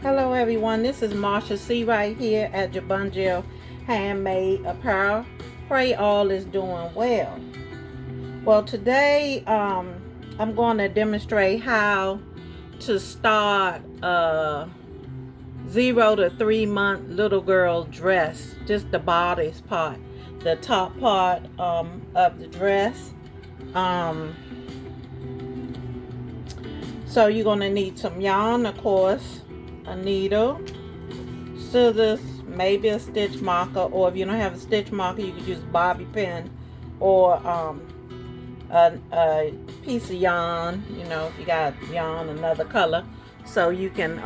Hello everyone, this is Marsha C right here at Jabungel Handmade Apparel. Pray all is doing well. Well, today I'm going to demonstrate how to start a 0 to 3 month little girl dress. Just the body part, the top part of the dress. So you're going to need some yarn, of course, a needle, scissors, maybe a stitch marker, or if you don't have a stitch marker, you could use bobby pin or a piece of yarn, you know, if you got yarn another color, so you can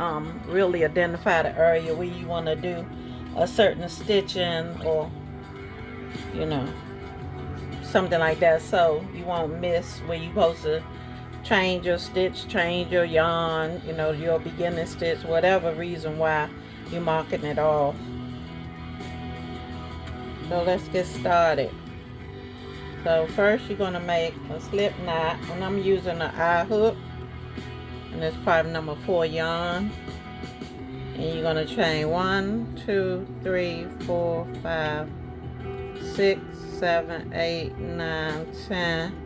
really identify the area where you want to do a certain stitching, or you know, something like that, so you won't miss where you're supposed to change your stitch, change your yarn, you know, your beginning stitch, whatever reason why you're marking it off. So let's get started. So first you're going to make a slip knot, and I'm using an eye hook, and it's part number 4 yarn, and you're going to chain 1, 2, 3, 4, 5, 6, 7, 8, 9, 10,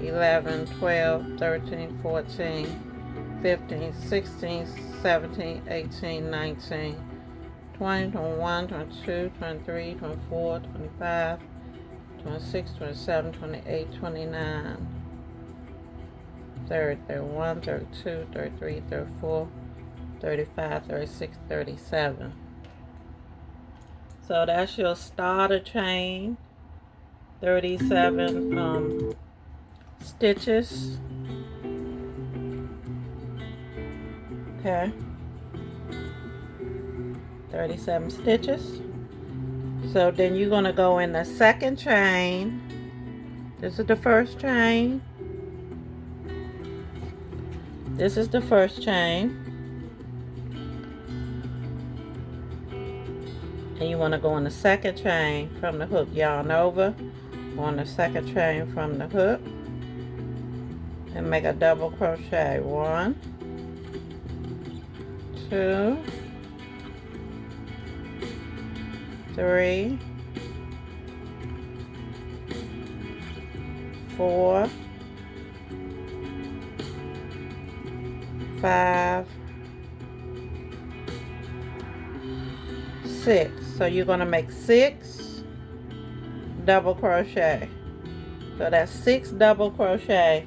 11, 12, 13, 14, 15, 16, 17, 18, 19, 20, 21, 22, 23, 24, 25, 26, 27, 28, 29, 30, 31, 32, 33, 34, 35, 36, 37. So that's your starter chain, 37 stitches. Okay, 37 stitches. So then you're going to go in the second chain. This is the first chain. This is the first chain. And you want to go in the second chain from the hook, yarn over, go on the second chain from the hook, and make a double crochet. 1, 2, 3, 4, 5, 6. So you're going to make 6 double crochet. So that's 6 double crochet.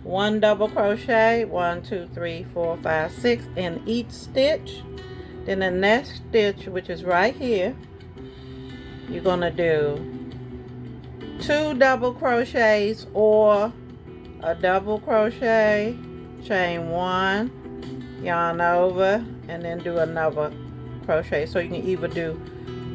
1 double crochet, 1, 2, 3, 4, 5, 6 in each stitch. Then the next stitch, which is right here, you're going to do 2 double crochets or a double crochet, chain 1, yarn over, and then do another crochet. So you can either do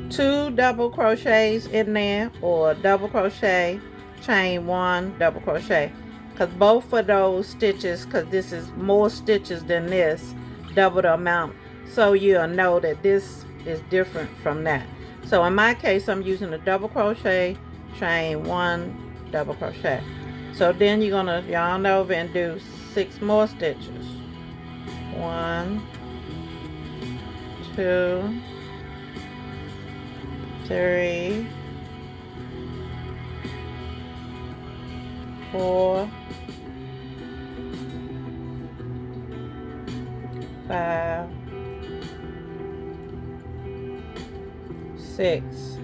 2 double crochets in there, or double crochet, chain 1, double crochet, because both of those stitches, because this is more stitches than this, double the amount, so you'll know that this is different from that. So in my case, I'm using a double crochet, chain 1, double crochet. So then you're going to yarn over and do 6 more stitches. 1, 2, 3, 4, 5, 6.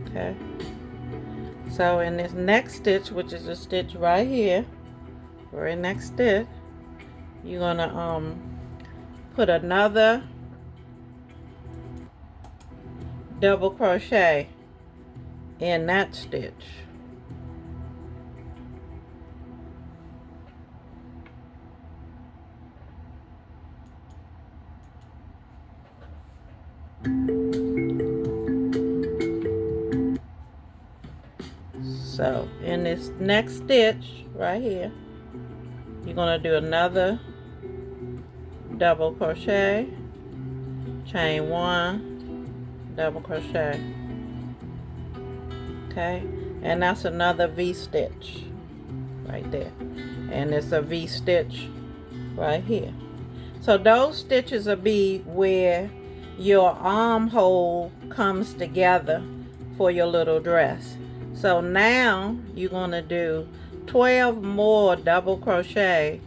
Okay. So in this next stitch, which is a stitch right here, very next stitch, you're gonna put another double crochet in that stitch. So in this next stitch right here, you're going to do another double crochet, chain 1, double crochet. Okay, and that's another V stitch right there, and it's a V stitch right here. So those stitches will be where your armhole comes together for your little dress. So now you're going to do 12 more double crochet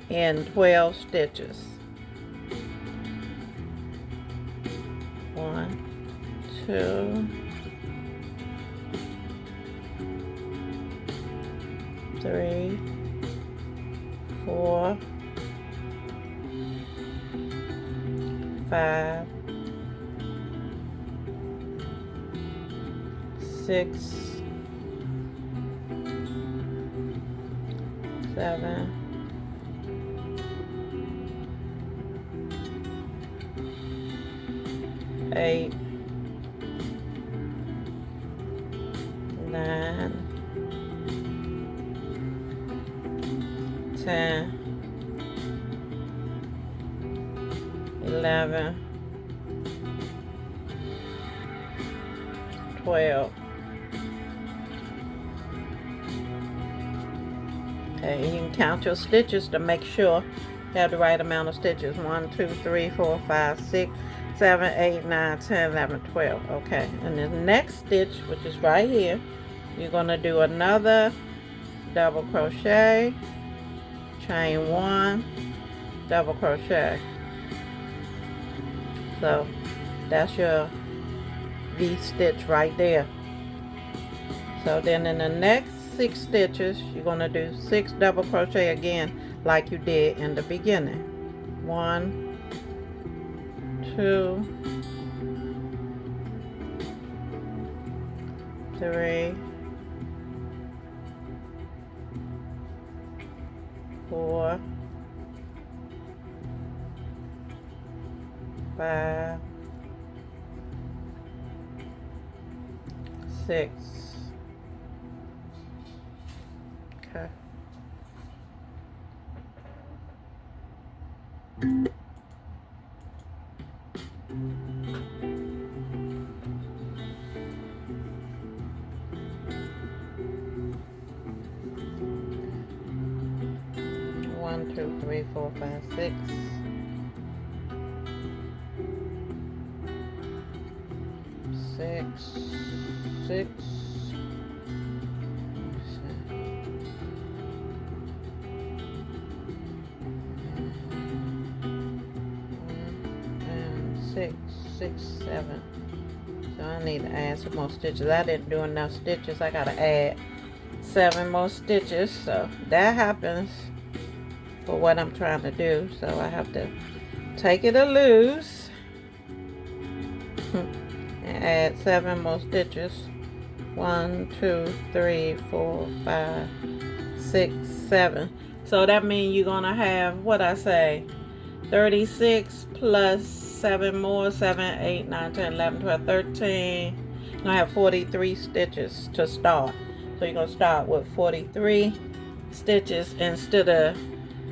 in 12 stitches. 1, 2, 3, 4, 5, 6, 7, 8, 9, 10, 11, 12. Okay, you can count your stitches to make sure you have the right amount of stitches. 1, 2, 3, 4, 5, 6, 7, 8, 9, 10, 11, 12. Okay, and the next stitch, which is right here, you're going to do another double crochet, chain 1, double crochet. So that's your V stitch right there. So then in the next 6 stitches, you're going to do 6 double crochet again like you did in the beginning. 1, 2, 3, 4, 5, 6. Okay. One, 2, 3, 4, 5, 6. 6. And 6, 7. So I need to add some more stitches. I didn't do enough stitches. I gotta add 7 more stitches. So that happens for what I'm trying to do. So I have to take it a loose and add 7 more stitches. 1, 2, 3, 4, 5, 6, 7. So that means you're gonna have, what I say, 36 plus 7 more, 7, 8, 9, 10, 11, 12, 13. You're gonna have 43 stitches to start. So you're gonna start with 43 stitches instead of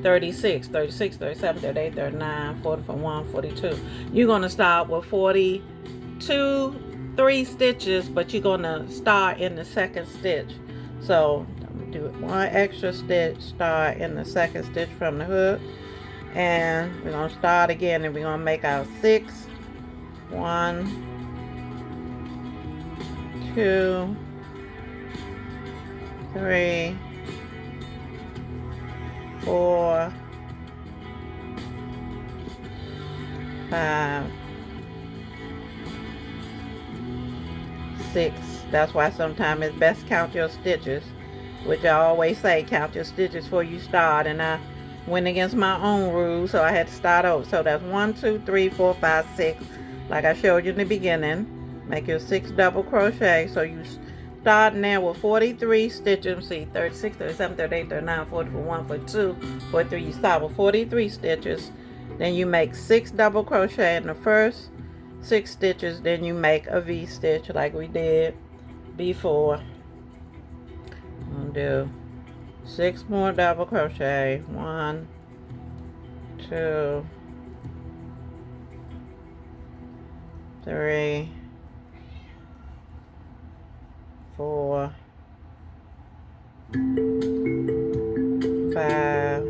36, 36, 37, 38, 39, 40, 41, 42. You're gonna start with 42, 3 stitches, but you're gonna start in the second stitch. So I'm gonna do 1 extra stitch, start in the second stitch from the hook, and we're gonna start again, and we're gonna make our 6. 1, 2, 3, 4, 5, 6. That's why sometimes it's best count your stitches, which I always say count your stitches before you start, and I went against my own rules, so I had to start over. So that's 1, 2, 3, 4, 5, 6, like I showed you in the beginning. Make your 6 double crochet. So you start now with 43 stitches. See, 36, 37, 38, 39, 40, 41, 42, 43. You start with 43 stitches. Then you make 6 double crochet in the first 6 stitches. Then you make a V stitch like we did before. I'm gonna do 6 more double crochet. 1, 2, 3, 4, 5,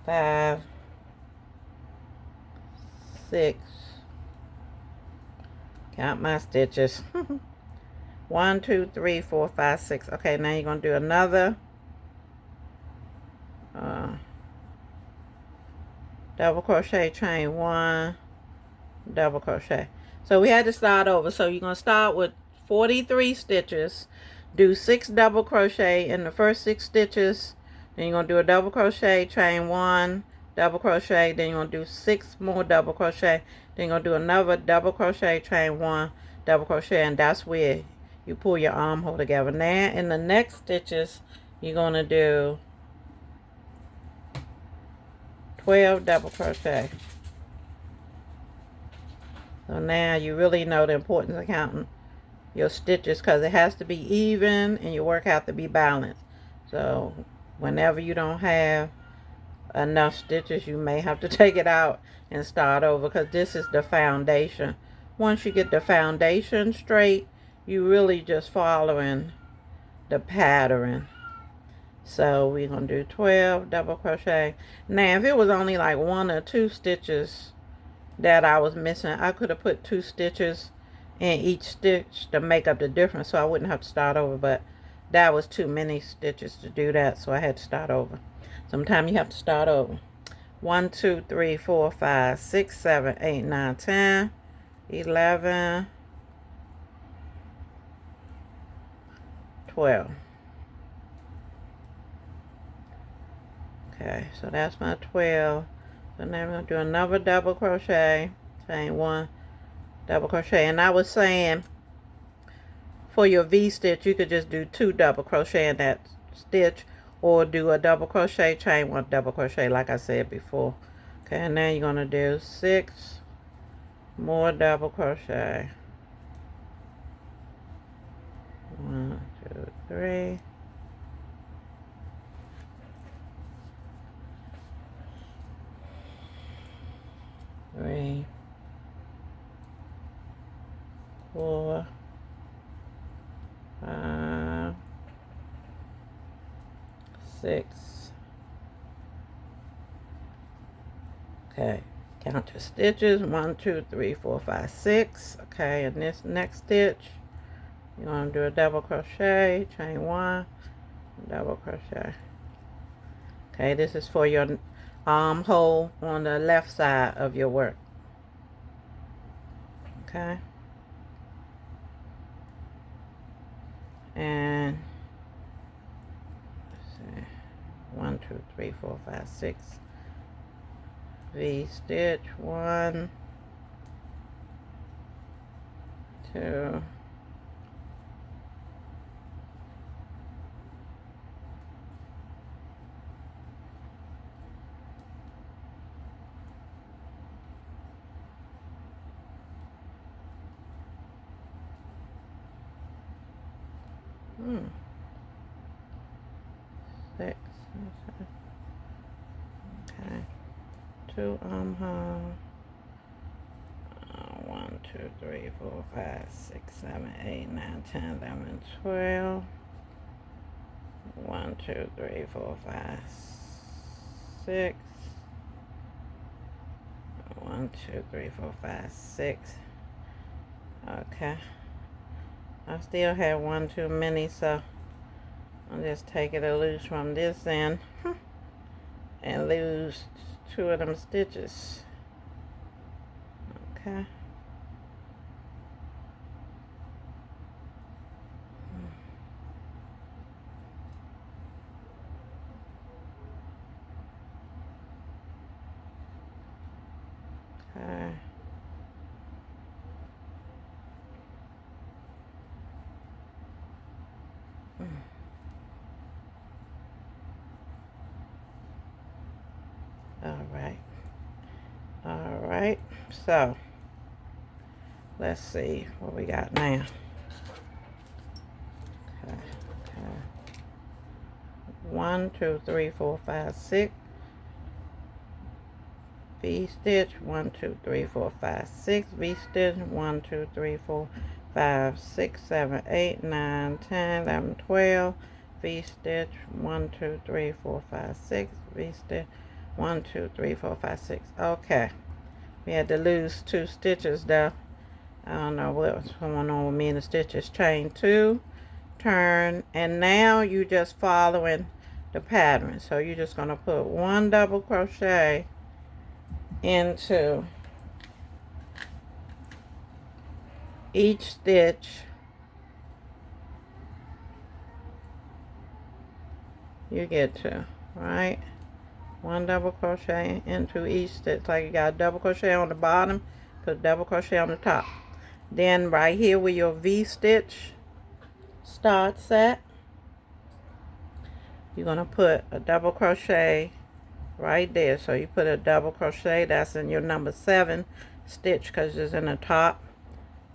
5, 6. Count my stitches. 1, 2, 3, 4, 5, 6. Okay, now you're going to do another double crochet, chain 1, double crochet. So we had to start over. So you're going to start with 43 stitches. Do 6 double crochet in the first 6 stitches. Then you're going to do a double crochet, chain 1, double crochet. Then you're going to do 6 more double crochet. Then you're going to do another double crochet, chain 1, double crochet. And that's where you pull your armhole together. Now in the next stitches, you're going to do 12 double crochet. So now you really know the importance of counting your stitches, because it has to be even and your work has to be balanced. So whenever you don't have enough stitches, you may have to take it out and start over, because this is the foundation. Once you get the foundation straight, you really just following the pattern. So we're going to do 12 double crochet. Now if it was only like 1 or 2 stitches that I was missing, I could have put 2 stitches in each stitch to make up the difference, so I wouldn't have to start over, but that was too many stitches to do that, so I had to start over. Sometimes you have to start over. 1, 2, 3, 4, 5, 6, 7, 8, 9, 10, 11, 12. Okay, so that's my 12. So now we're going to do another double crochet, chain 1, double crochet. And I was saying for your V stitch, you could just do 2 double crochet in that stitch, or do a double crochet, chain 1, double crochet like I said before. Okay, and now you're going to do 6 more double crochet. 1, 2, 3. 3, 4, 5, 6. Okay, count your stitches. 1, 2, 3, 4, 5, 6. Okay, and this next stitch, you're going to do a double crochet, chain 1, double crochet. Okay, this is for your armhole on the left side of your work. Okay, and let's see, 1, 2, 3, 4, 5, 6. V stitch, 1, 2, 6. Okay, 2 armhole. 1, 2, 3, 4, 5, 6, 7, 8, 9, 10, 11, 12. 1, 2, 3, 4, 5, 6. 1, 2, 3, 4, 5, 6. Okay. I still have 1 too many, so I'll just take it loose from this end and lose two of them stitches. Okay. Okay. All right, so let's see what we got now. Okay. 1 2 3 4 5 6 V stitch. 1 2 3 4 5 6 V stitch. 1 2 3 4 5 6 7 8 9 10 11 12 V stitch. 1 2 3 4 5 6 V stitch. 1 2 3 4 5 6. Okay, we had to lose 2 stitches though. I don't know what's going on with me and the stitches. Chain 2, turn, and now you just following the pattern. So you're just going to put 1 double crochet into each stitch you get to, right? 1 double crochet into each stitch. Like you got a double crochet on the bottom, put a double crochet on the top. Then right here where your V stitch starts at, you're going to put a double crochet right there. So you put a double crochet, that's in your number 7 stitch because it's in the top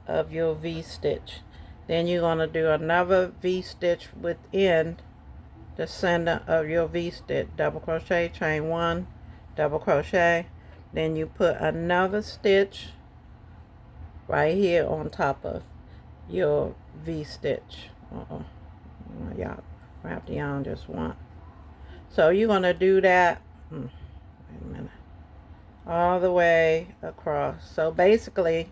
of your V stitch. Then you're going to do another V stitch within the center of your V stitch. Double crochet, chain 1, double crochet. Then you put another stitch right here on top of your V stitch. Y'all wrap the yarn just one. So you're going to do that wait a minute, all the way across. So basically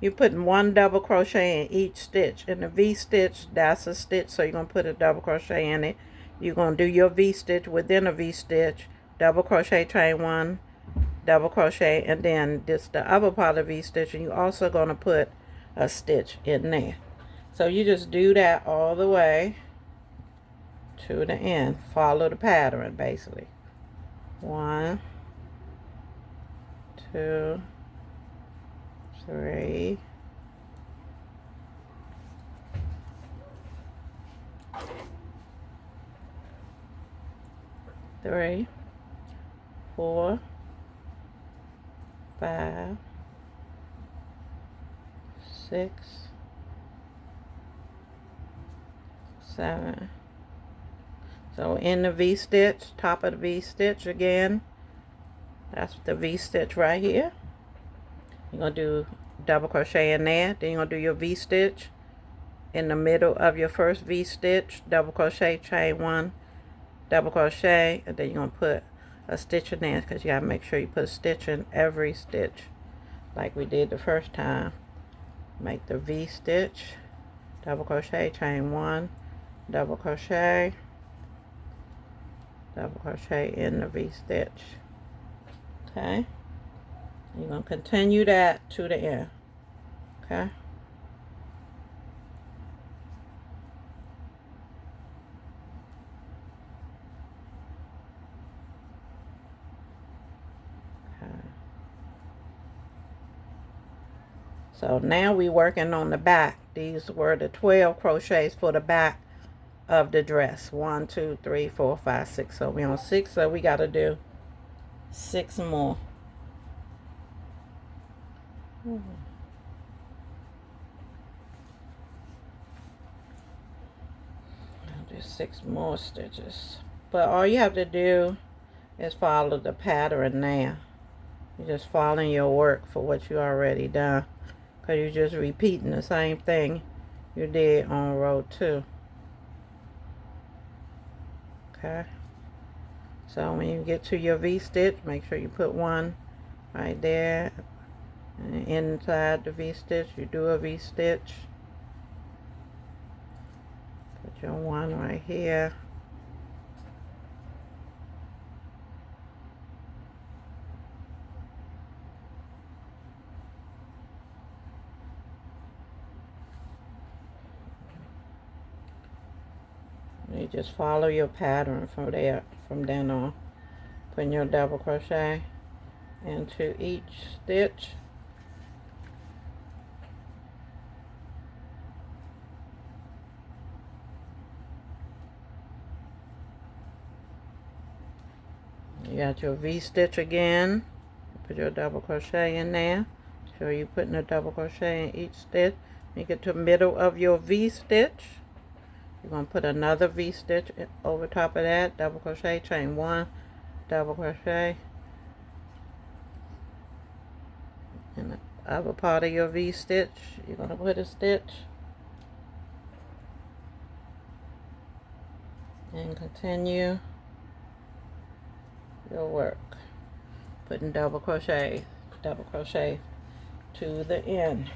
you're putting 1 double crochet in each stitch. In the V stitch, that's a stitch, so you're going to put a double crochet in it. You're going to do your V stitch within a V stitch, double crochet, chain 1, double crochet, and then this the other part of V stitch, and you're also going to put a stitch in there. So you just do that all the way to the end. Follow the pattern basically. 1 2 3 3 4 5 6 7. So in the V stitch, top of the V stitch again, that's the V stitch right here. You're going to do double crochet in there. Then you're going to do your V stitch in the middle of your first V stitch, double crochet, chain 1, double crochet, and then you're going to put a stitch in there because you got to make sure you put a stitch in every stitch like we did the first time. Make the V stitch, double crochet, chain 1, double crochet in the V stitch. Okay, you're going to continue that to the end. Okay, so now we're working on the back. These were the 12 crochets for the back of the dress. 1 2 3 4 5 6. So we're on 6, so we got to do 6 more. I'll do 6 more stitches, but all you have to do is follow the pattern now. You're just following your work for what you already done, because you're just repeating the same thing you did on row 2. Okay, so when you get to your V stitch, make sure you put 1 right there, and inside the V stitch you do a V stitch, put your 1 right here, You just follow your pattern from there, from then on. Putting your double crochet into each stitch. You got your V-stitch again. Put your double crochet in there. So you're putting a double crochet in each stitch. You get to the middle of your V-stitch. You're going to put another V-stitch over top of that. Double crochet, chain 1, double crochet. In the other part of your V-stitch, you're going to put a stitch. And continue your work. Putting double crochet to the end.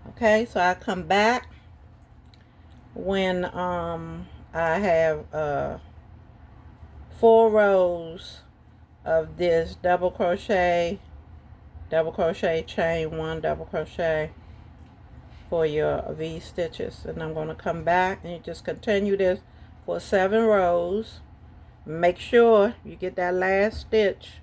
Okay, so I come back when I have 4 rows of this double crochet, chain 1, double crochet for your V stitches. And I'm going to come back and you just continue this for 7 rows. Make sure you get that last stitch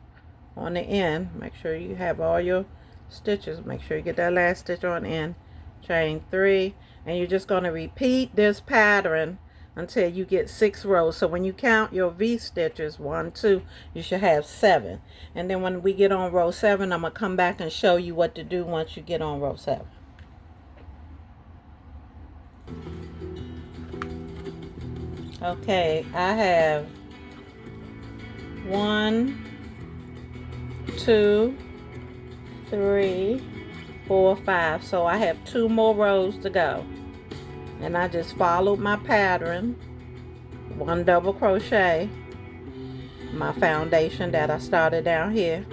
on the end. Make sure you have all your stitches. Make sure you get that last stitch on the end. Chain 3, and you're just going to repeat this pattern until you get 6 rows. So when you count your V stitches, 1, 2, you should have 7. And then when we get on row 7, I'm going to come back and show you what to do once you get on row 7. Okay, I have 1, 2, 3, 4, 5. So I have 2 more rows to go. And I just followed my pattern. 1 double crochet. My foundation that I started down here.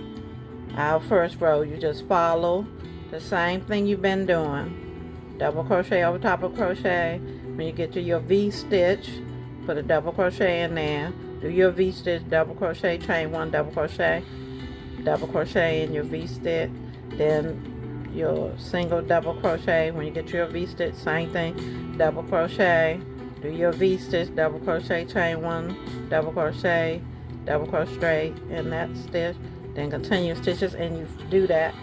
Our first row, you just follow the same thing you've been doing. Double crochet over top of crochet. When you get to your V stitch, put a double crochet in there. Do your V stitch, double crochet, chain 1, double crochet in your V stitch. Then your single double crochet. When you get to your V stitch, same thing, double crochet. Do your V stitch, double crochet, chain 1, double crochet in that stitch. Then continue stitches, and you do that.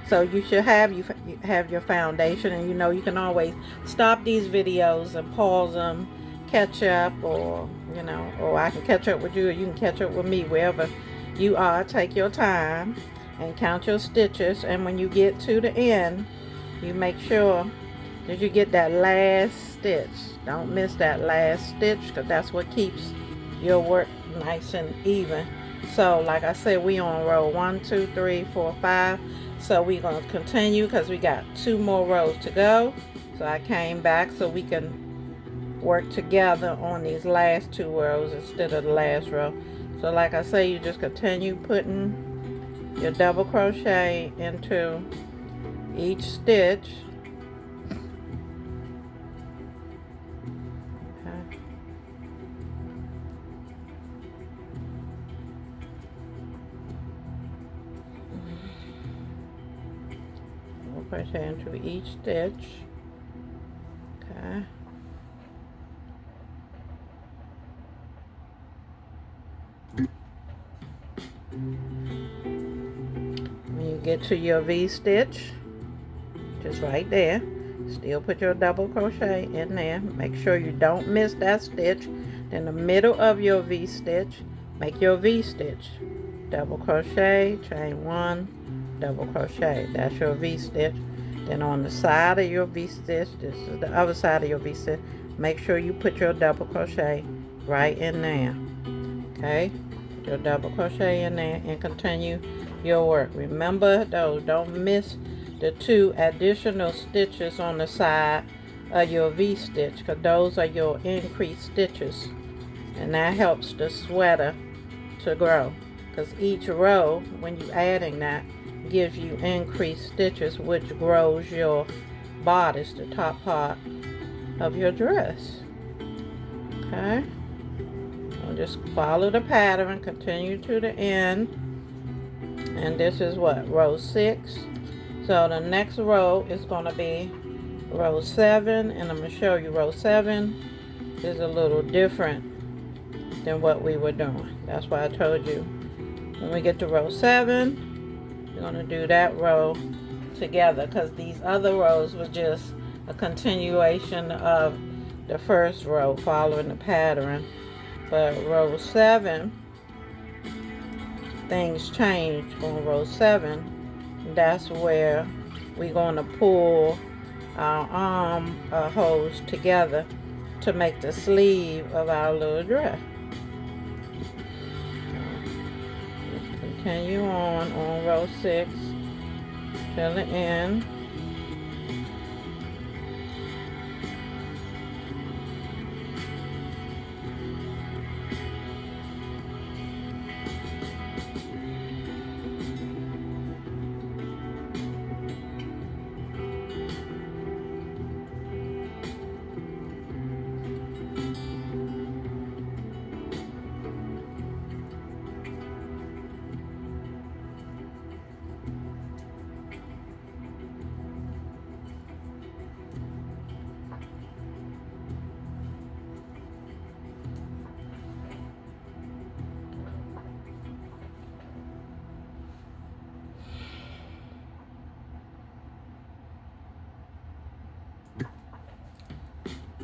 So you should have you have your foundation, and you know you can always stop these videos and pause them, catch up, or you know, or I can catch up with you, or you can catch up with me, wherever you are. Take your time and count your stitches, and when you get to the end, you make sure that you get that last stitch. Don't miss that last stitch, because that's what keeps your work nice and even. So like I said, we on row 1, 2, 3, 4, 5. So we're going to continue because we got 2 more rows to go. So I came back so we can work together on these last 2 rows instead of the last row. So like I say, you just continue putting your double crochet into each stitch. Okay. Double crochet into each stitch. Okay. When you get to your V stitch, just right there, still put your double crochet in there. Make sure you don't miss that stitch. In the middle of your V stitch, make your V stitch. Double crochet, chain 1, double crochet. That's your V stitch. Then on the side of your V stitch, this is the other side of your V stitch, make sure you put your double crochet right in there. Okay? Put your double crochet in there and continue your work. Remember though, don't miss the 2 additional stitches on the side of your V stitch, because those are your increased stitches, and that helps the sweater to grow, because each row, when you're adding that, gives you increased stitches, which grows your bodice, the top part of your dress. Okay, so just follow the pattern, continue to the end, and this is what, row 6. So the next row is going to be row 7, and I'm going to show you row 7. is a little different than what we were doing. That's why I told you when we get to row 7, we're going to do that row together, because these other rows were just a continuation of the first row following the pattern. But row 7, things change on row 7. That's where we're going to pull our arm holes together to make the sleeve of our little dress. Let's continue on row 6 till the end.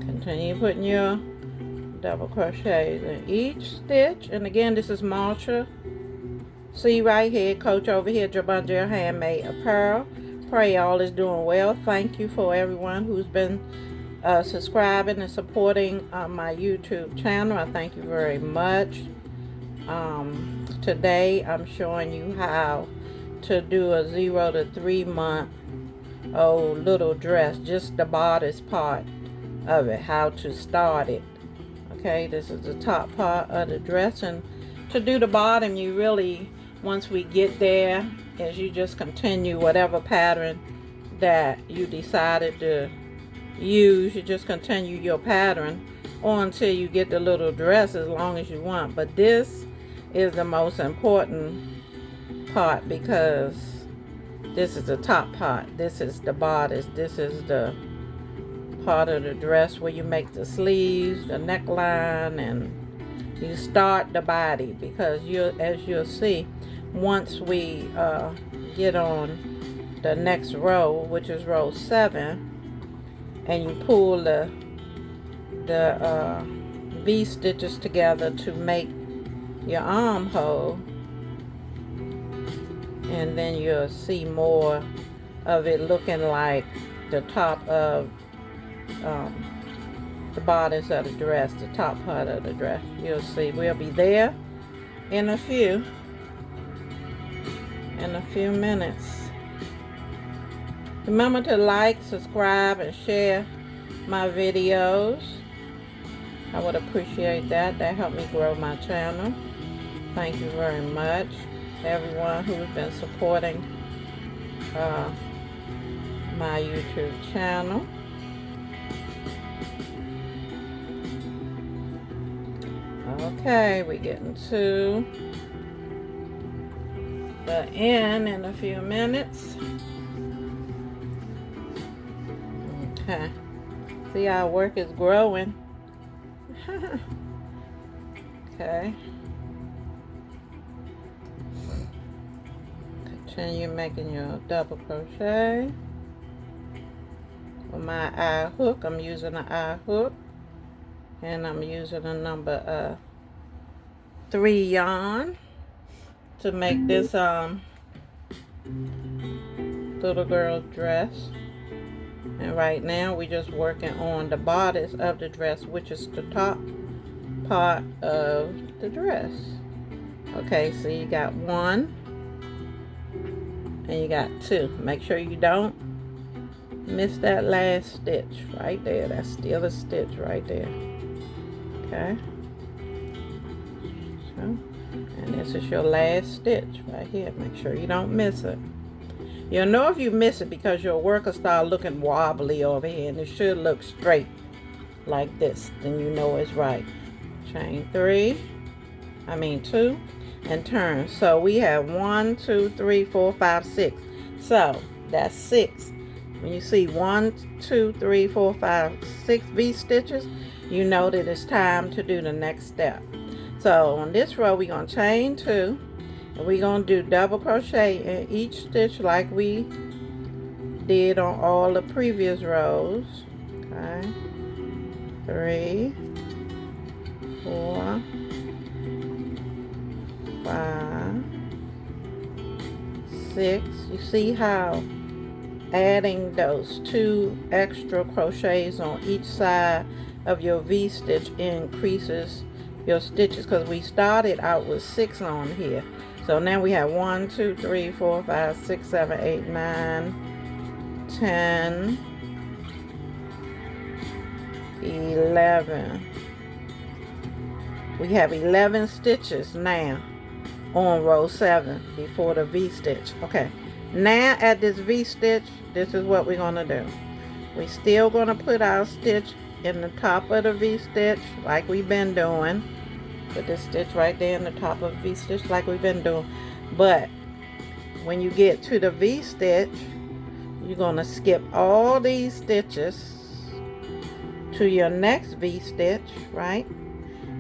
Continue putting your double crochets in each stitch. And again, this is Maltra. See right here, Coach over here, Jabunja Handmade Apparel. Pray all is doing well. Thank you for everyone who's been subscribing and supporting my YouTube channel. I thank you very much. Today I'm showing you how to do a 0 to 3 month old little dress, just the bodice part of it, how to start it. Okay, this is the top part of the dress, and to do the bottom, you really, once we get there, is you just continue whatever pattern that you decided to use. You just continue your pattern on until you get the little dress, as long as you want. But this is the most important part, because this is the top part, this is the bodice, this is the part of the dress where you make the sleeves, the neckline, and you start the body. Because as you'll see, once we get on the next row, which is row 7, and you pull the V stitches together to make your armhole, and then you'll see more of it looking like the top of the bodice of the dress, the top part of the dress. You'll see. We'll be there in a few minutes. Remember to like, subscribe, and share my videos. I would appreciate that. That helped me grow my channel. Thank you very much, everyone who's been supporting my YouTube channel. Okay, we're getting to the end in a few minutes. Okay, see how work is growing. Okay, continue making your double crochet. For my eye hook, I'm using an eye hook, and I'm using a number 3 yarn to make this little girl's dress. And right now we're just working on the bodice of the dress, which is the top part of the dress. Okay, so you got 1 and you got 2. Make sure you don't miss that last stitch right there. That's still a stitch right there. Okay, so, and this is your last stitch right here. Make sure you don't miss it. You'll know if you miss it because your work will start looking wobbly over here, and it should look straight like this. Then you know it's right. Chain 2, and turn. So we have 1, 2, 3, 4, 5, 6. So that's 6 When you see 1, 2, 3, 4, 5, 6 V-stitches, you know that it's time to do the next step. So on this row, we're going to chain 2, and we're going to do double crochet in each stitch like we did on all the previous rows. Okay, 3, 4, 5, 6. You see how adding those 2 extra crochets on each side of your V-stitch increases your stitches, because we started out with 6 on here. So now we have 1, 2, 3, 4, 5, 6, 7, 8, 9, 10, 11. We have 11 stitches now on row 7 before the V-stitch. Okay, now at this V-stitch, this is what we're going to do. We're still going to put our stitch in the top of the V-stitch like we've been doing. Put this stitch right there in the top of V-stitch like we've been doing. But when you get to the V-stitch, you're going to skip all these stitches to your next V-stitch, right?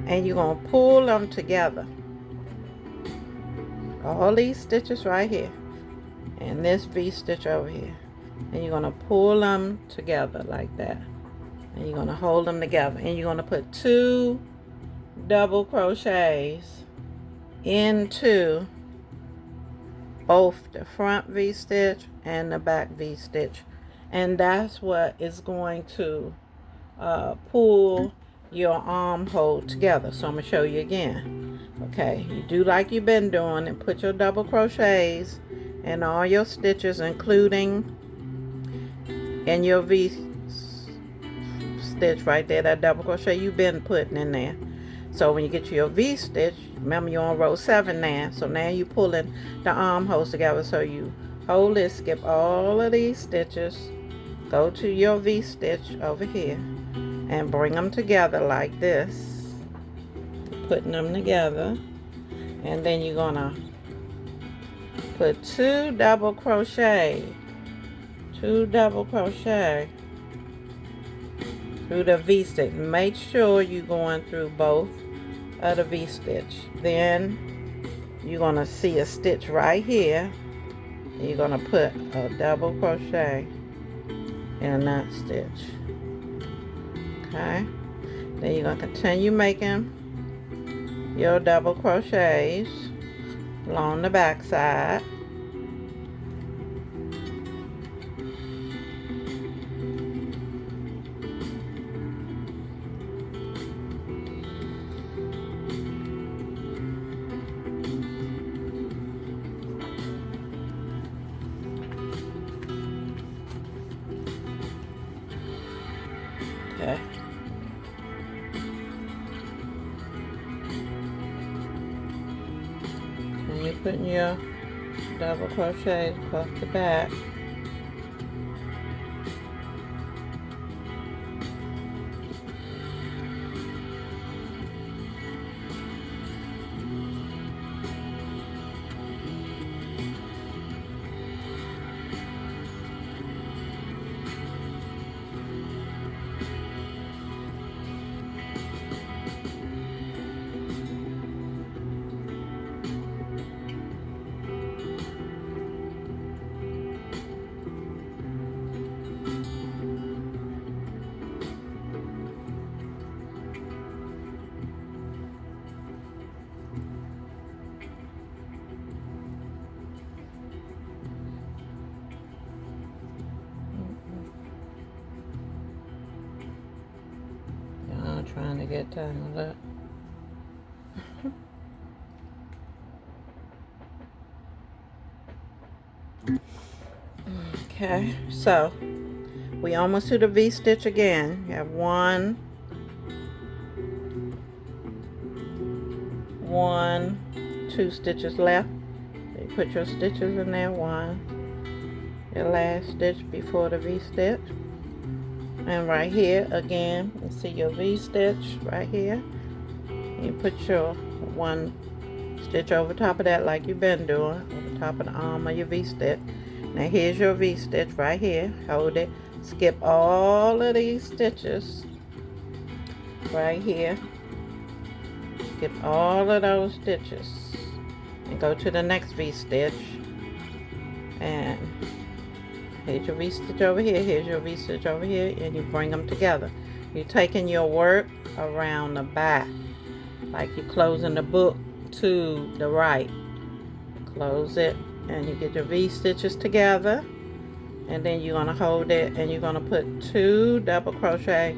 And you're going to pull them together. All these stitches right here and this V-stitch over here, and you're going to pull them together like that, and you're going to hold them together, and you're going to put 2 double crochets into both the front V-stitch and the back V-stitch, and that's what is going to pull your armhole together. So I'm going to show you again. Okay, you do like you've been doing and put your double crochets in all your stitches, including in your V stitch right there, that double crochet you've been putting in there. So when you get to your V stitch, remember you're on row 7 now, so now you're pulling the armholes together. So you hold this, skip all of these stitches, go to your V stitch over here and bring them together like this, putting them together, and then you're gonna put 2 double crochet through the V-stitch. Make sure you're going through both of the V-stitch. Then you're gonna see a stitch right here, and you're gonna put a double crochet in that stitch. Okay, then you're gonna continue making your double crochets along the back side. Okay. And you're putting your double crochets across the back. Trying to get tangled up. Okay, so we almost to the V-stitch again. You have 1, 2 stitches left. So you put your stitches in there, 1, your last stitch before the V-stitch. And right here again, you see your V-stitch right here. You put your 1 stitch over top of that like you've been doing, over top of the arm of your V-stitch. Now here's your V-stitch right here. Hold it. Skip all of these stitches right here. Skip all of those stitches and go to the next V-stitch. And here's your V-stitch over here. Here's your V-stitch over here, and you bring them together. You're taking your work around the back, like you're closing the book to the right. Close it, and you get your V-stitches together, and then you're gonna hold it, and you're gonna put 2 double crochet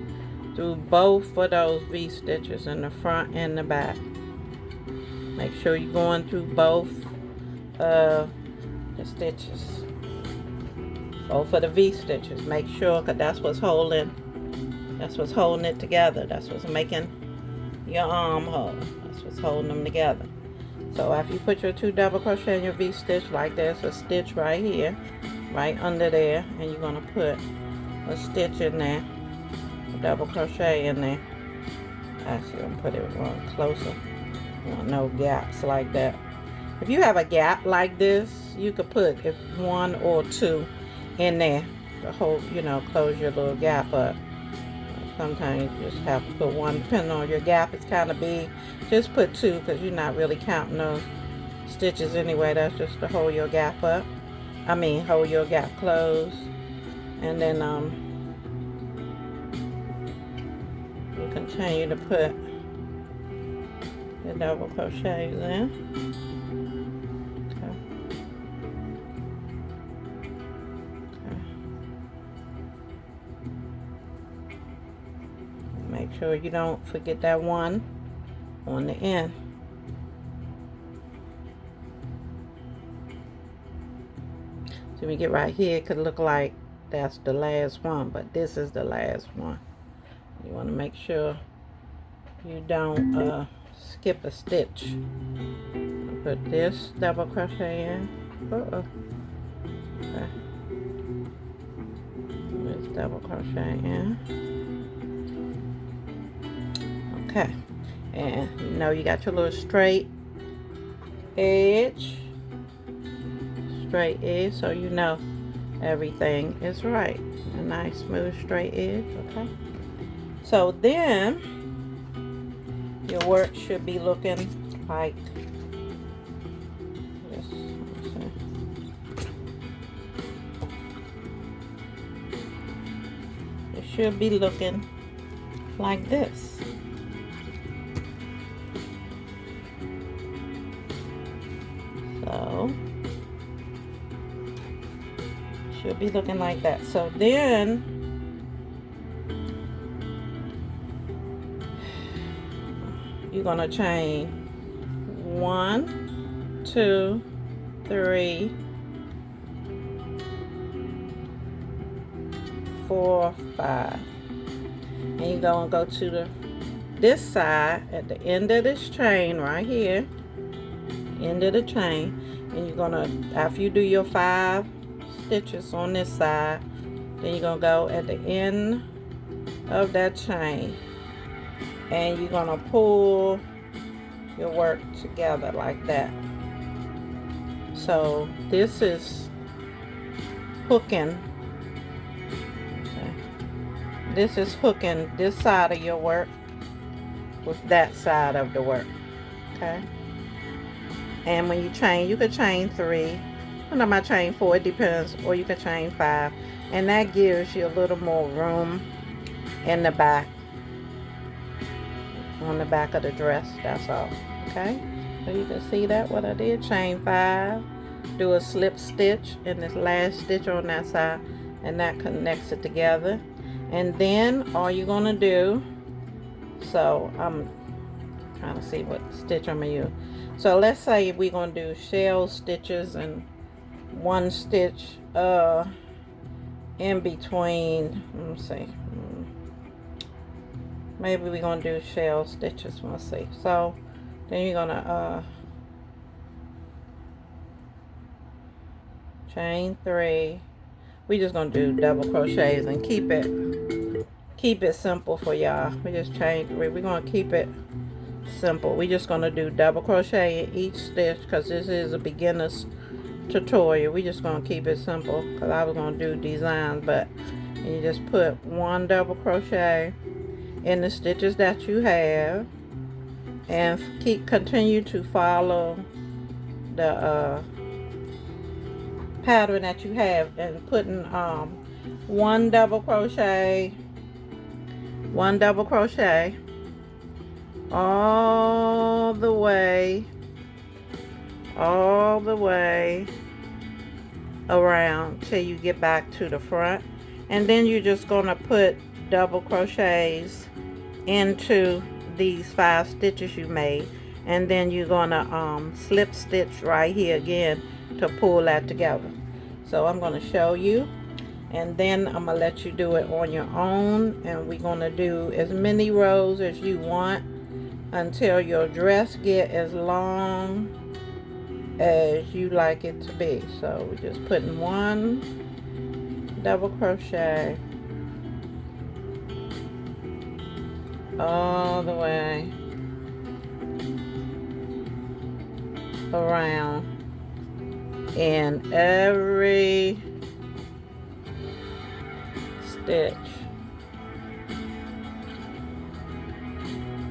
through both of those V-stitches in the front and the back. Make sure you're going through both the stitches, both of the V-stitches. Make sure, because that's what's holding it together. That's what's making your armhole. That's what's holding them together. So after you put your 2 double crochet in your V-stitch, like there's a stitch right here, right under there, and you're gonna put a stitch in there, a double crochet in there. Actually, I'm gonna put it one closer. You want no gaps like that. If you have a gap like this, you could put 1 or 2 in there to hold, close your little gap up. Sometimes you just have to put 1, depending on your gap. It's kind of big. Just put 2, because you're not really counting those stitches anyway. That's just to hold your gap up. Hold your gap closed. And then you continue to put the double crochets in. Make sure you don't forget that 1 on the end. So when you get right here, it could look like that's the last one, but this is the last one. You want to make sure you don't skip a stitch. Put this double crochet in. Okay. This double crochet in. Okay, and you got your little straight edge, so you know everything is right. A nice smooth straight edge. Okay, so then your work should be looking like this. It should be looking like this. So should be looking like that. So then you're gonna chain 1, 2, 3, 4, 5, and you're gonna go to this side at the end of this chain right here, end of the chain, and you're gonna, after you do your 5 stitches on this side, then you're gonna go at the end of that chain, and you're gonna pull your work together like that. So this is hooking. This is hooking this side of your work with that side of the work. Okay. And when you chain, you could chain 3. I might chain 4, it depends, or you can chain 5, and that gives you a little more room in the back, on the back of the dress. That's all. Okay, so you can see that what I did. Chain 5, do a slip stitch in this last stitch on that side, and that connects it together. And then all you're gonna do, so I'm trying to see what stitch I'm gonna use. So let's say we're gonna do shell stitches and 1 stitch in between. Let me see, maybe we're gonna do shell stitches. Let's see. So then you're gonna chain 3. We just gonna do double crochets and keep it simple for y'all. We just chain 3. We're gonna keep it simple. We just gonna do double crochet in each stitch, because this is a beginner's tutorial. We just gonna keep it simple because I was gonna do designs, but you just put 1 double crochet in the stitches that you have, and continue to follow the pattern that you have, and putting 1 double crochet, 1 double crochet all the way around till you get back to the front, and then you're just gonna put double crochets into these 5 stitches you made, and then you're gonna slip stitch right here again to pull that together. So I'm gonna show you, and then I'm gonna let you do it on your own, and we're gonna do as many rows as you want until your dress get as long as you like it to be. So we're just putting 1 double crochet all the way around in every stitch.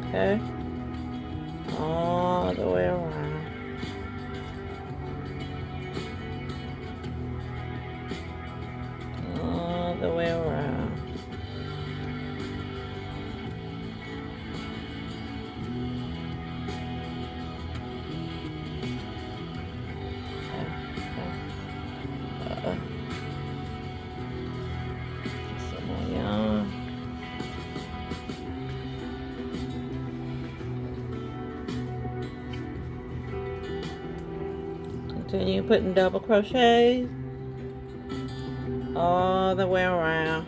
Okay, all the way around. All the way around. Some more yarn. Continue putting double crochets all the way around.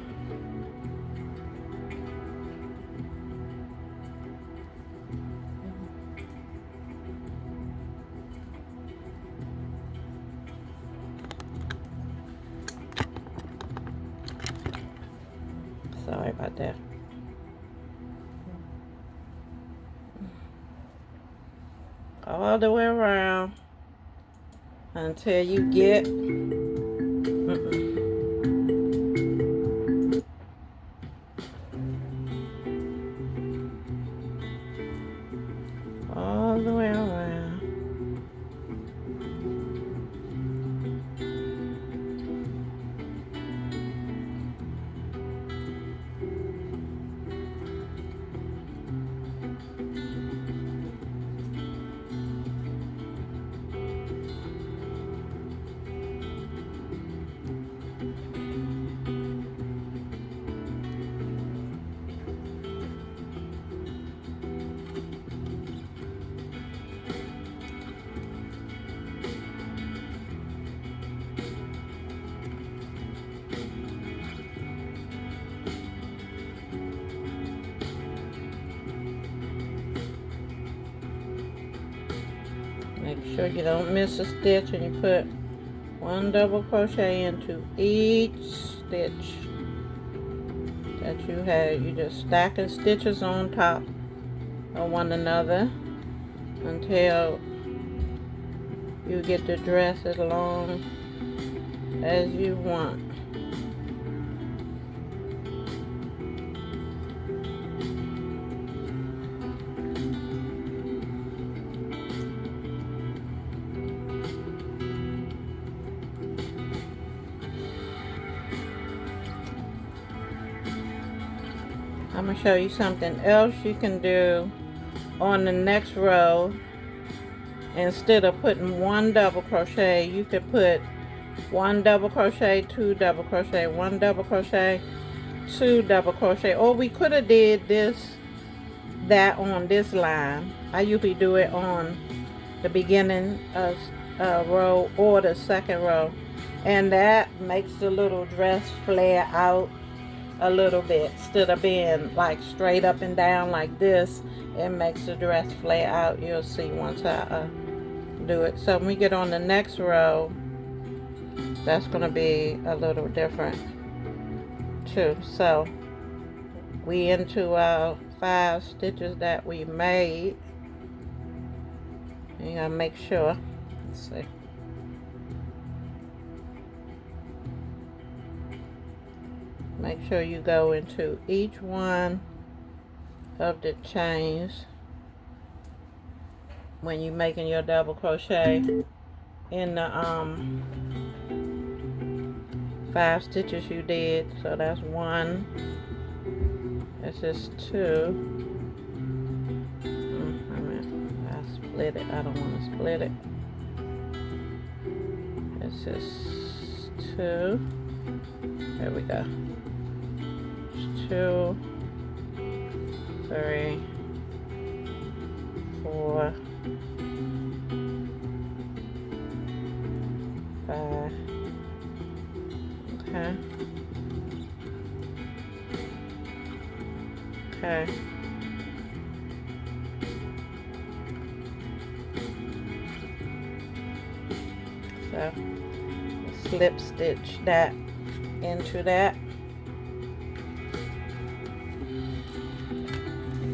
Sorry about that. All the way around until you get all the way around. Make sure you don't miss a stitch, and you put 1 double crochet into each stitch that you have. You just stacking stitches on top of one another until you get the dress as long as you want. I'm going to show you something else you can do on the next row. Instead of putting 1 double crochet, you could put 1 double crochet, 2 double crochet, 1 double crochet, 2 double crochet. Or we could have did that on this line. I usually do it on the beginning of row or the second row, and that makes the little dress flare out a little bit. Instead of being like straight up and down like this, it makes the dress flare out. You'll see once I do it. So when we get on the next row, that's going to be a little different too. So we into our 5 stitches that we made. You gotta make sure. Let's see. make sure you go into each one of the chains when you're making your double crochet in the 5 stitches you did. So that's 1. This is 2. I split it. I don't want to split it. This is 2. There we go. 2, 3, 4, 5. Okay. Okay. So slip stitch that into that.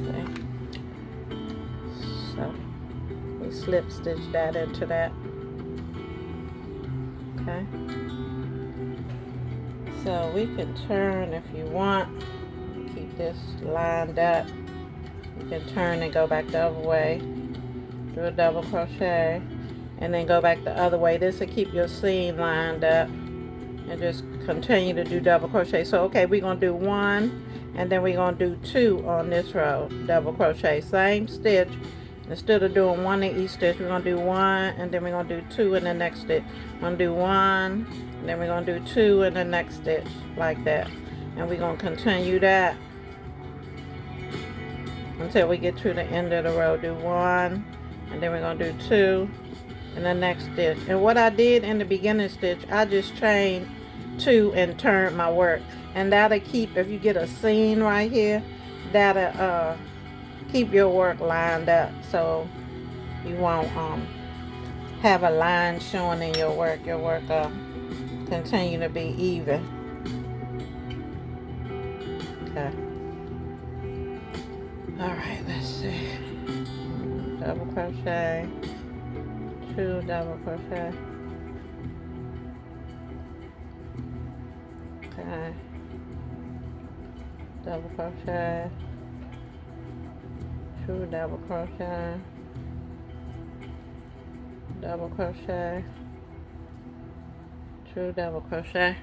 Okay. So we slip stitch that into that. Okay. So we can turn if you want. Keep this lined up. You can turn and go back the other way. Do a double crochet and then go back the other way. This will keep your seam lined up, and just continue to do double crochet. So okay, we're gonna do 1 and then we're gonna do 2 on this row, double crochet, same stitch. Instead of doing 1 in each stitch, we're gonna do 1 and then we're gonna do 2 in the next stitch. We're gonna do 1 and then we're gonna do 2 in the next stitch, like that. And we're gonna continue that until we get to the end of the row. Do 1 and then we're gonna do 2 in the next stitch. And what I did in the beginning stitch, I just chained 2 and turned my work, and that'll keep, if you get a seam right here, that'll keep your work lined up, so you won't have a line showing in your work. Your work continue to be even. Okay. All right, let's see. Double crochet, 2 double crochet. Okay. Double crochet, 2 double crochet, double crochet, 2 double crochet.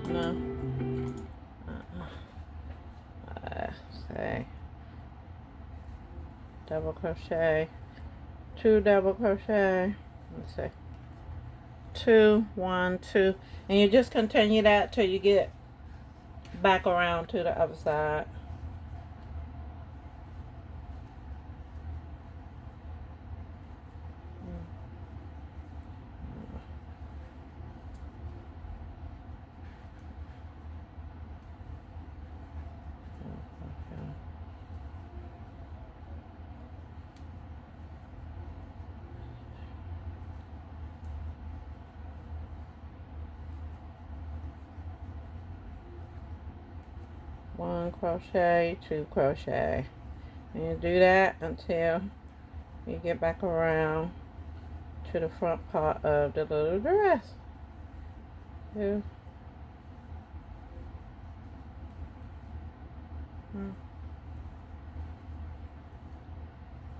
No. Say double crochet, 2 double crochet. Let's see. 2, 1, 2, and you just continue that till you get back around to the other side. One crochet, 2 crochet, and you do that until you get back around to the front part of the little dress. 2,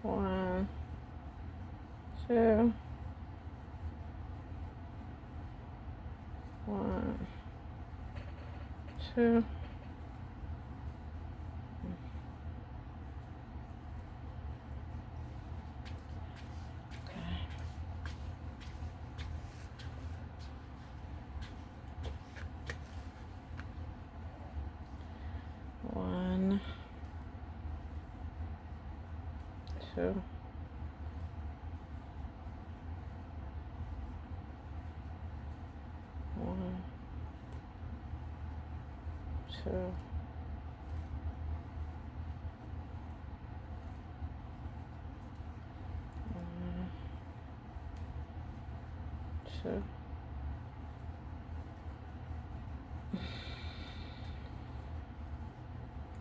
1, 2, 1, 2. One, 2, 1, 2, 1, 2.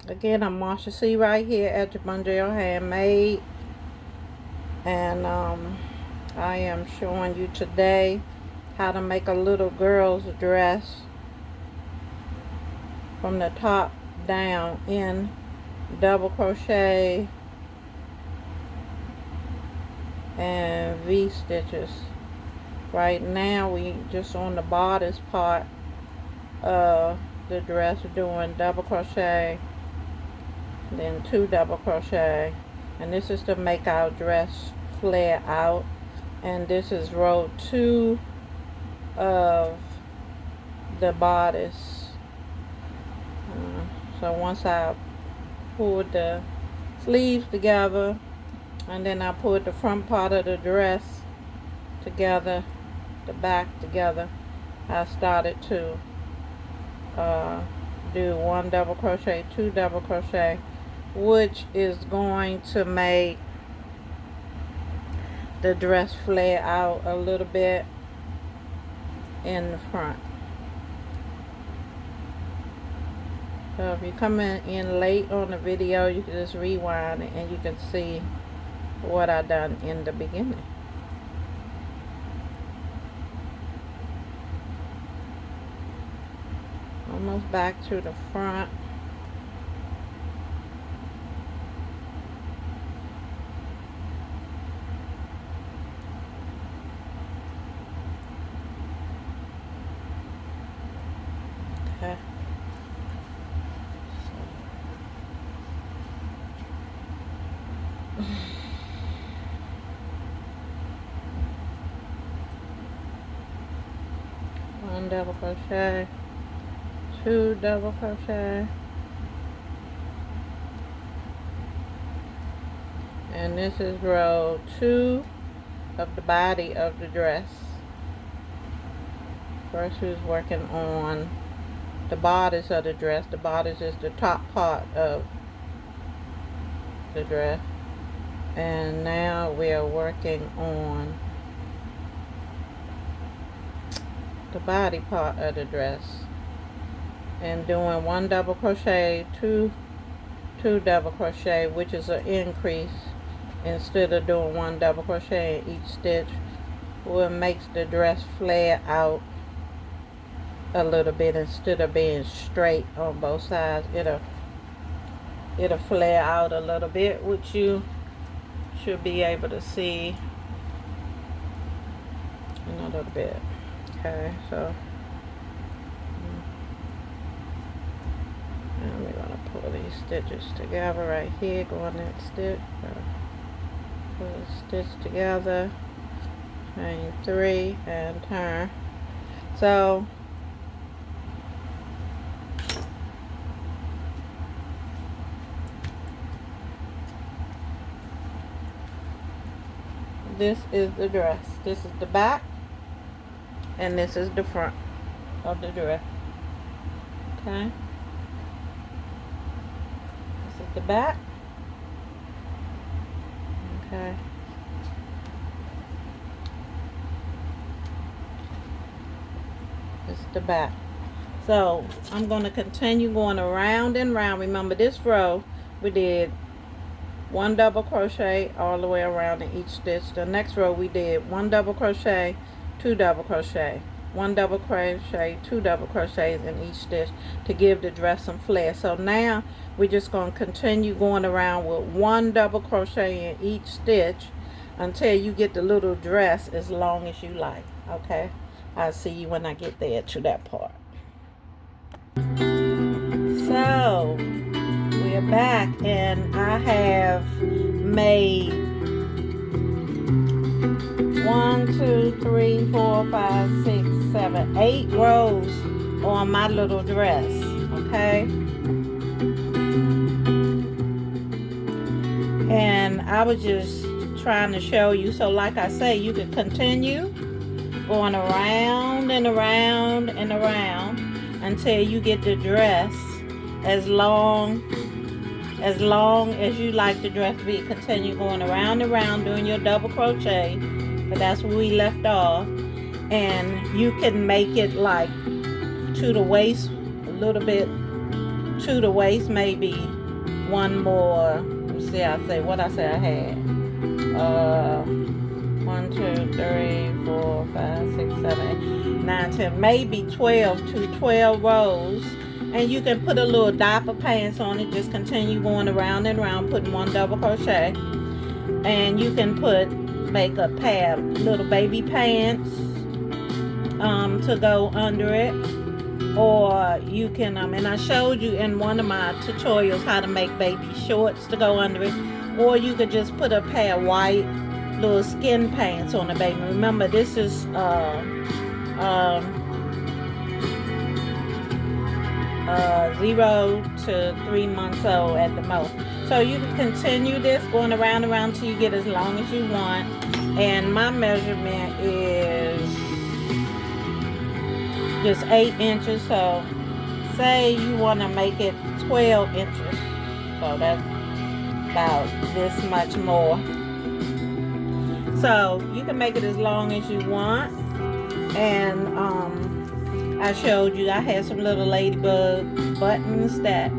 Again, I'm Marsha C right here at Jabundale Handmade, and I am showing you today how to make a little girl's dress from the top down in double crochet and V stitches. Right now we just on the bodice part of the dress doing double crochet, then 2 double crochet, and this is to make our dress flare out. And this is row 2 of the bodice. So once I pulled the sleeves together, and then I pulled the front part of the dress together, the back together, I started to do 1 double crochet, 2 double crochet, which is going to make the dress flare out a little bit in the front. So if you're coming in late on the video, you can just rewind it and you can see what I done in the beginning. Almost back to the front. Okay. One double crochet, 2 double crochet, and this is row 2 of the body of the dress. First we was working on the bodice of the dress. The bodice is the top part of the dress, and now we are working on the body part of the dress and doing 1 double crochet, 2 double crochet, which is an increase. Instead of doing 1 double crochet in each stitch, what makes the dress flare out a little bit. Instead of being straight on both sides, it'll flare out a little bit, which you should be able to see in a little bit. Okay, so and we're gonna pull these stitches together right here, go on that stitch, pull the stitch together, chain 3 and turn. So this is the dress. This is the back, and this is the front of the dress. Okay, this is the back. Okay, this is the back. So I'm going to continue going around and around. Remember, this row we did 1 double crochet all the way around in each stitch. The next row we did 1 double crochet, 2 double crochet, 1 double crochet, 2 double crochets in each stitch to give the dress some flair. So now we're just going to continue going around with 1 double crochet in each stitch until you get the little dress as long as you like. Okay, I'll see you when I get there to that part. So we're back, and I have made 1, 2, 3, 4, 5, 6, 7, 8 rows on my little dress. Okay, and I was just trying to show you. So like I say, you can continue going around and around and around until you get the dress as long as you like the dress to be. Continue going around and around doing your double crochet, but that's where we left off. And you can make it like to the waist, a little bit to the waist, maybe one more. Let's see, I had 1, 1, 2, 3, 4, 5, 6, 7, 8, 9, 10, maybe 12 to 12 rows. And you can put a little diaper pants on it. Just continue going around and around, putting 1 double crochet. And you can make a pair of little baby pants to go under it. Or you can, and I showed you in one of my tutorials how to make baby shorts to go under it. Or you could just put a pair of white little skin pants on the baby. Remember, this is 0 to 3 months old at the most. So you can continue this going around and around till you get as long as you want. And my measurement is just 8 inches. So say you want to make it 12 inches. So that's about this much more. So you can make it as long as you want. And I showed you I had some little ladybug buttons that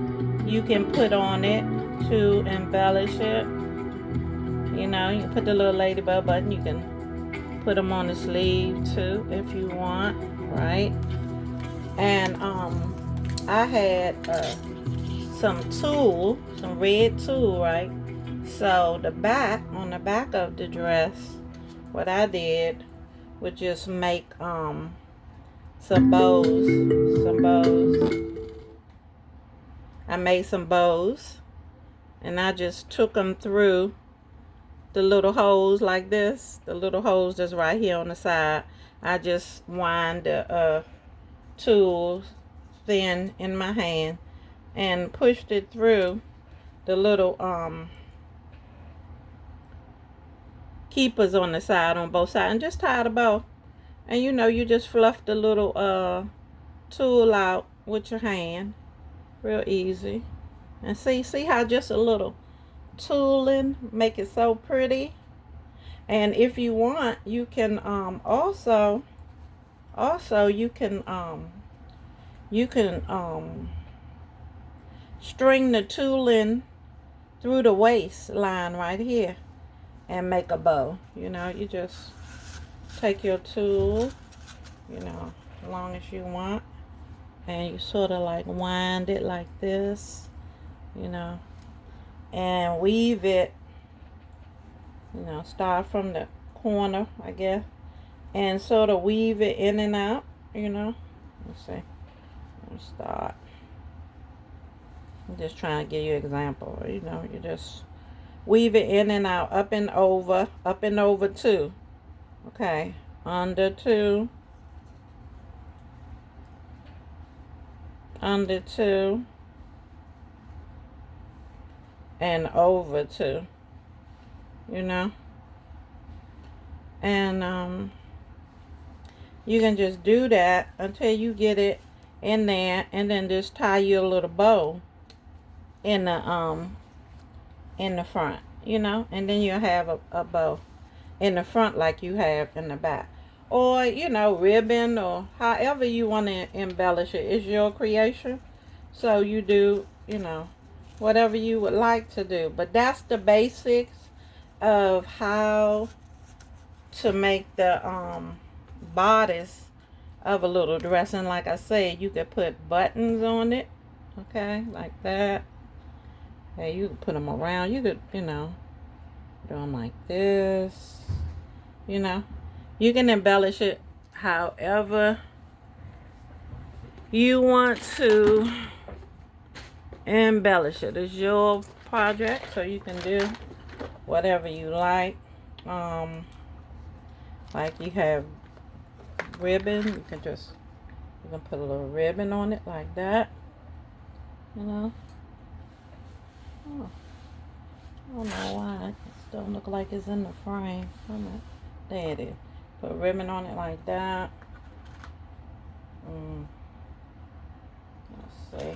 you can put on it to embellish it. You know, you put the little ladybug button. You can put them on the sleeve too if you want, right? And I had some tulle, some red tulle, right? So on the back of the dress, what I did was just make some bows. I made some bows, and I just took them through the little holes like this, the little holes that's right here on the side. I just wind the tool thin in my hand and pushed it through the little keepers on the side, on both sides, and just tied a bow. And you know, you just fluff the little tool out with your hand, real easy. And see how just a little tooling make it so pretty. And if you want, you can also you can string the tooling through the waistline right here and make a bow. You know, you just take your tool, you know, as long as you want, and you sort of like wind it like this, you know, and weave it, you know, start from the corner, I guess, and sort of weave it in and out, you know. Let's see. Let's start. I'm just trying to give you an example. You know, you just weave it in and out, up and over 2. Okay, under 2, under 2, and over 2, you know. And you can just do that until you get it in there, and then just tie your little bow in the front, you know, and then you'll have a bow in the front like you have in the back. Or, you know, ribbon, or however you want to embellish it. It's your creation. So you do, you know, whatever you would like to do. But that's the basics of how to make the bodice of a little dress. And like I said, you could put buttons on it, okay, like that. Hey, you could put them around. You could, you know, do them like this, you know. You can embellish it however you want to embellish it. It's your project, so you can do whatever you like. Like you have ribbon, you can put a little ribbon on it like that, you know. Oh, I don't know why it don't look like it's in the frame. There it is. Put a ribbon on it like that. Let's see.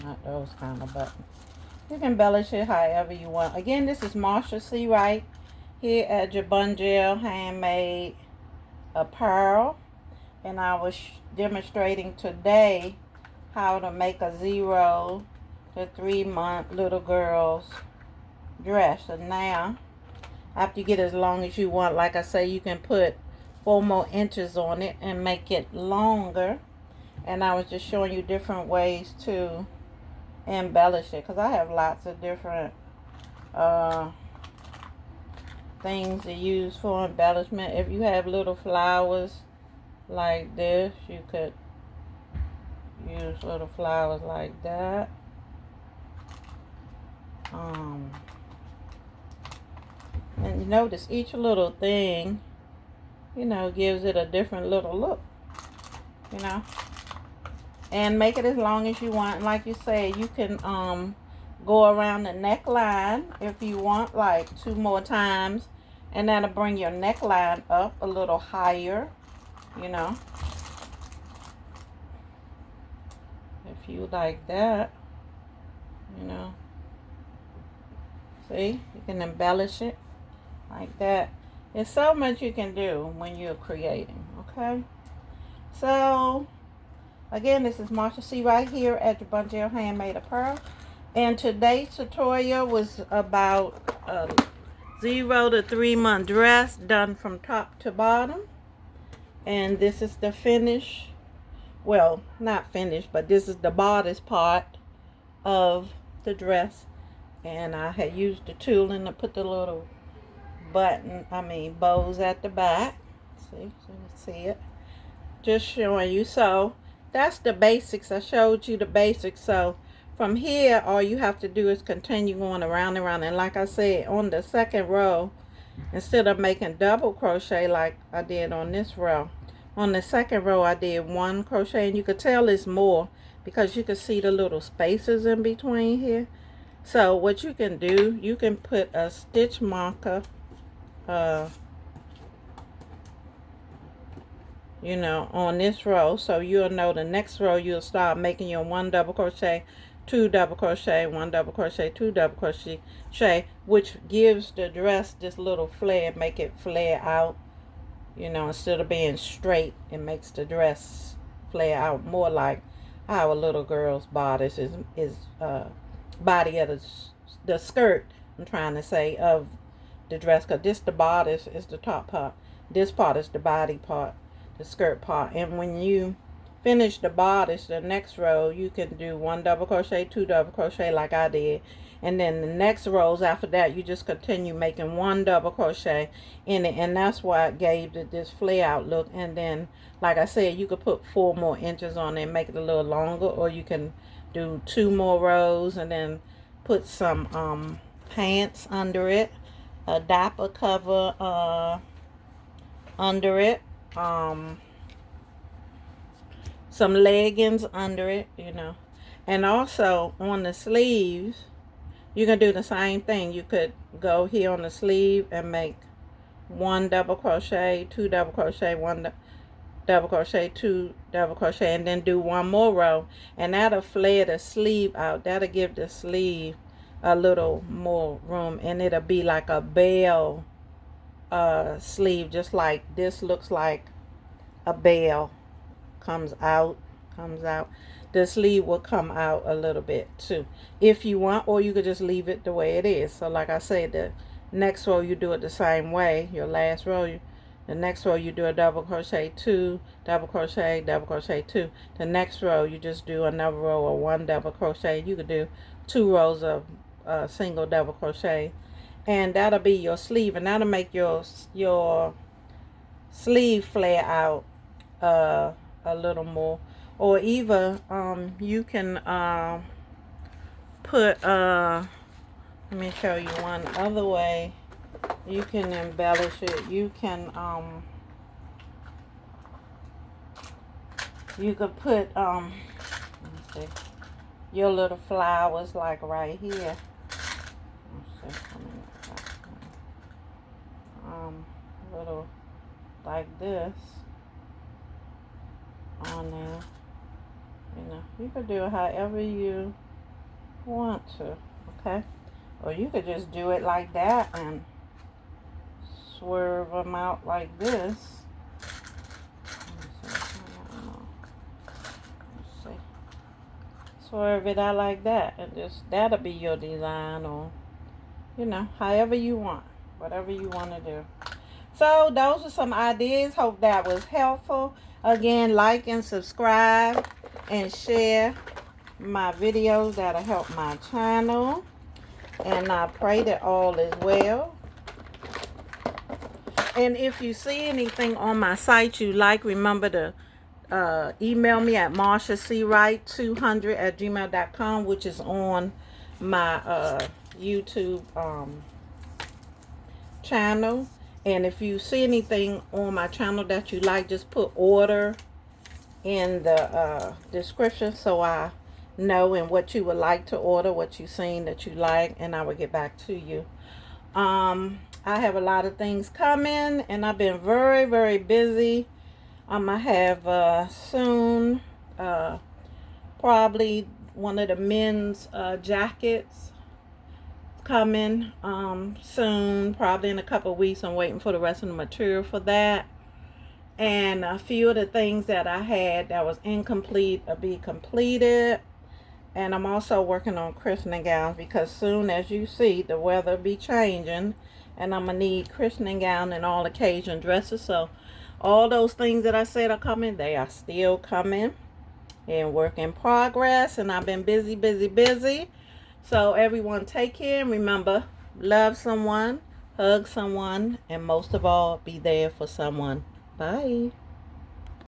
Not those kind of buttons. You can embellish it however you want. Again, this is Marsha C. Wright here at Jabungel Handmade Apparel. and I was demonstrating today how to make a 0 to 3 month little girl's dress. And now, after you get as long as you want, like I say, you can put 4 more inches on it and make it longer. And I was just showing you different ways to embellish it, because I have lots of different things to use for embellishment. If you have little flowers like this, you could use little flowers like that. And you notice each little thing, you know, gives it a different little look, you know. And make it as long as you want. Like you said, you can go around the neckline if you want, like 2 more times, and that'll bring your neckline up a little higher, you know, if you like that, you know. See, you can embellish it like that. There's so much you can do when you're creating, okay? So again, this is Marsha C right here at the Bunjil Handmade Apparel. And today's tutorial was about a 0 to 3 month dress done from top to bottom. And this is the finish. Well, not finished, but this is the bodice part of the dress. And I had used the tooling to put the little bows at the back. See, so you can see it. Just showing you. So that's the basics. I showed you the basics. So from here, all you have to do is continue going around and around. And like I said, on the second row, instead of making double crochet like I did on this row, on the second row I did 1 crochet. And you could tell it's more because you can see the little spaces in between here. So what you can do, you can put a stitch marker, you know, on this row, so you'll know the next row you'll start making your 1 double crochet, 2 double crochet, 1 double crochet, 2 double crochet, which gives the dress this little flare, make it flare out, you know, instead of being straight. It makes the dress flare out more like how a little girl's bodice is body of the skirt, I'm trying to say, of the dress, because this the bodice is the top part, this part is the body part, the skirt part. And when you finish the bodice, the next row you can do 1 double crochet, 2 double crochet like I did, and then the next rows after that you just continue making 1 double crochet in it, and that's why it gave it this flare out look. And then like I said, you could put 4 more inches on it and make it a little longer, or you can do 2 more rows and then put some pants under it, a diaper cover under it, some leggings under it, you know. And also on the sleeves you can do the same thing. You could go here on the sleeve and make 1 double crochet, 2 double crochet, 1 double crochet, 2 double crochet, and then do 1 more row, and that'll flare the sleeve out. That'll give the sleeve a little more room, and it'll be like a bell sleeve, just like this looks like a bell comes out. The sleeve will come out a little bit too if you want, or you could just leave it the way it is. So like I said, the next row you do it the same way. Your last row, the next row you do a double crochet, 2 double crochet, double crochet, 2. The next row you just do another row of 1 double crochet. You could do 2 rows of single double crochet, and that'll be your sleeve, and that'll make your sleeve flare out a little more. Or even you can put let me show you one other way you can embellish it. You can you could put let me see, your little flowers like right here. Let's see, little like this on there. You know, you could do it however you want to, okay? Or you could just do it like that and swerve them out like this. swerve it out like that, and just that'll be your design, or you know, however you want, whatever you want to do. So those are some ideas. Hope that was helpful. Again, like and subscribe and share my videos. That'll help my channel, and I pray that all is well. And if you see anything on my site you like, remember to email me at marciacwright200@gmail.com, which is on my YouTube channel. And if you see anything on my channel that you like, just put order in the description so I know and what you would like to order, what you've seen that you like, and I will get back to you. I have a lot of things coming, and I've been very, very busy. I'm gonna have soon probably one of the men's jackets coming soon, probably in a couple of weeks. I'm waiting for the rest of the material for that, and a few of the things that I had that was incomplete will be completed. And I'm also working on christening gowns, because soon, as you see, the weather be changing, and I'm gonna need christening gown and all occasion dresses. So all those things that I said are coming, they are still coming, and work in progress. And I've been busy, busy, busy. So everyone, take care, and remember, love someone, hug someone, and most of all, be there for someone. Bye.